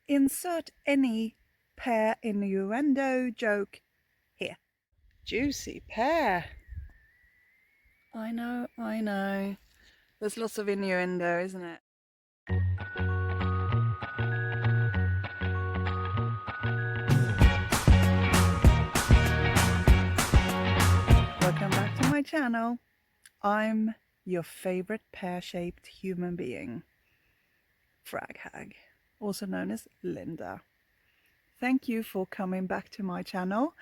Insert any pear innuendo joke here. Juicy pear. I know. There's lots of innuendo, isn't it? Welcome back to my channel. I'm your favorite pear-shaped human being, Frag Hag, also known as Linda. Thank you for coming back to my channel.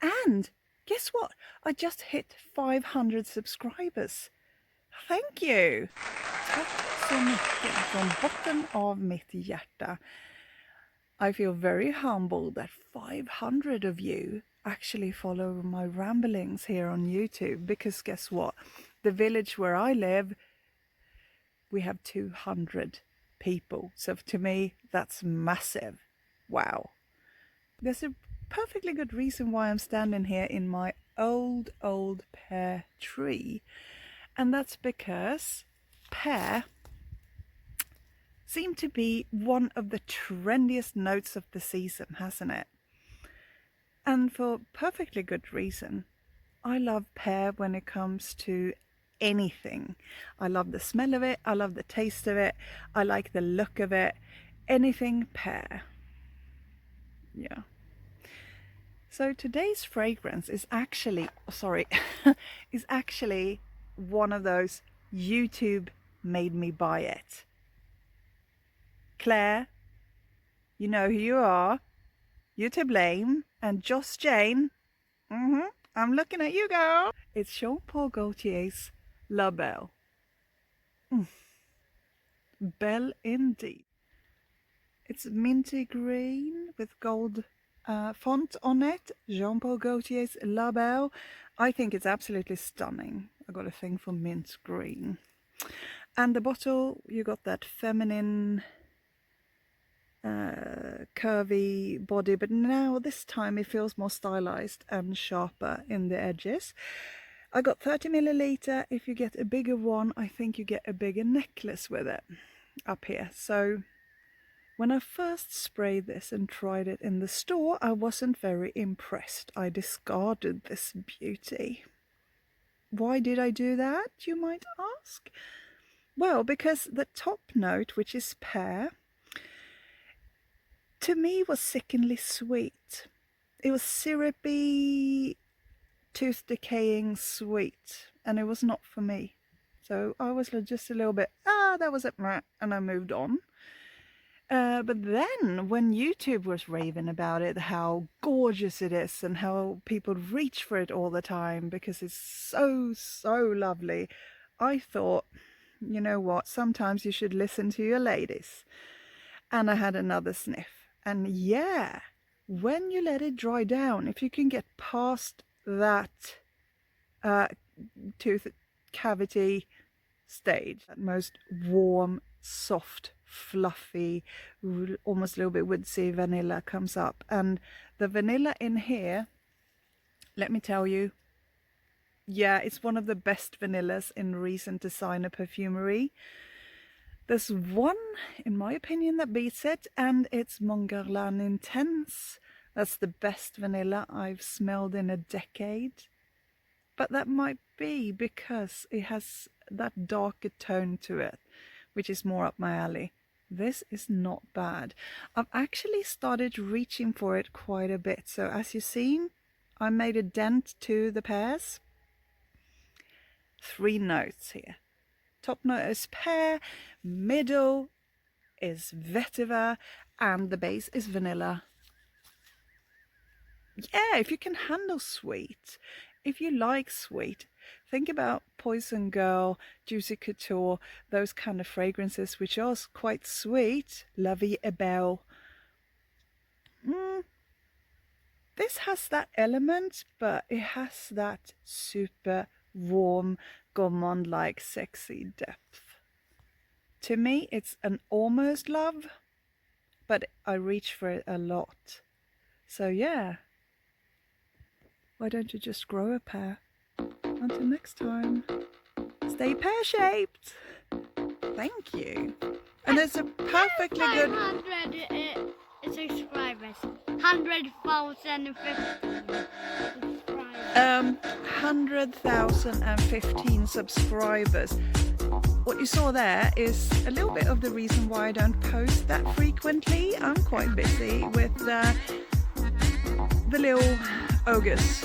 And guess what? I just hit 500 subscribers. Thank you! Tack så mycket från botten av mitt hjärta. I feel very humbled that 500 of you actually follow my ramblings here on YouTube, because guess what? The village where I live, we have 200 people. So to me, that's massive. Wow. There's a perfectly good reason why I'm standing here in my old pear tree. And that's because pear seemed to be one of the trendiest notes of the season, hasn't it? And for perfectly good reason. I love pear when it comes to anything. I love the smell of it, I love the taste of it, I like the look of it. Anything pear. Yeah. So today's fragrance is actually, is actually one of those YouTube made me buy it. Claire, you know who you are. You're to blame. And Joss Jane, I'm looking at you, girl. It's Paul Gaultier's La Belle. Belle indeed. It's minty green with gold font on it. Jean-Paul Gaultier's La Belle. I think it's absolutely stunning. I got a thing for mint green. And the bottle, you got that feminine curvy body, but now this time it feels more stylized and sharper in the edges. I got 30 milliliter. If you get a bigger one, I think you get a bigger necklace with it up here. So when I first sprayed this and tried it in the store, I wasn't very impressed. I discarded this beauty. Why did I do that, you might ask? Well, because the top note, which is pear, to me was sickeningly sweet. It was syrupy, tooth decaying sweet, and it was not for me. So I was just a little bit, that was it, and I moved on. But then when YouTube was raving about it, how gorgeous it is and how people reach for it all the time because it's so lovely, I thought, you know what, sometimes you should listen to your ladies. And I had another sniff. And yeah, when you let it dry down, if you can get past that tooth cavity stage, that most warm, soft, fluffy, almost a little bit woodsy vanilla comes up. And the vanilla in here, let me tell you, yeah, it's one of the best vanillas in recent designer perfumery. There's one, in my opinion, that beats it, and it's Montguerlain Intense. That's the best vanilla I've smelled in a decade. But that might be because it has that darker tone to it, which is more up my alley. This is not bad. I've actually started reaching for it quite a bit. So as you've seen, I made a dent to the pears. 3 notes here. Top note is pear, middle is vetiver, and the base is vanilla. Yeah, if you can handle sweet, if you like sweet, think about Poison Girl, Juicy Couture, those kind of fragrances which are quite sweet. La Vie est Belle. This has that element, but it has that super warm, gourmand-like sexy depth. To me, it's an almost love, but I reach for it a lot. So yeah, why don't you just grow a pear? Until next time, stay pear-shaped. Thank you. And there's a perfectly good... 100,015 subscribers. What you saw there is a little bit of the reason why I don't post that frequently. I'm quite busy with the little ogres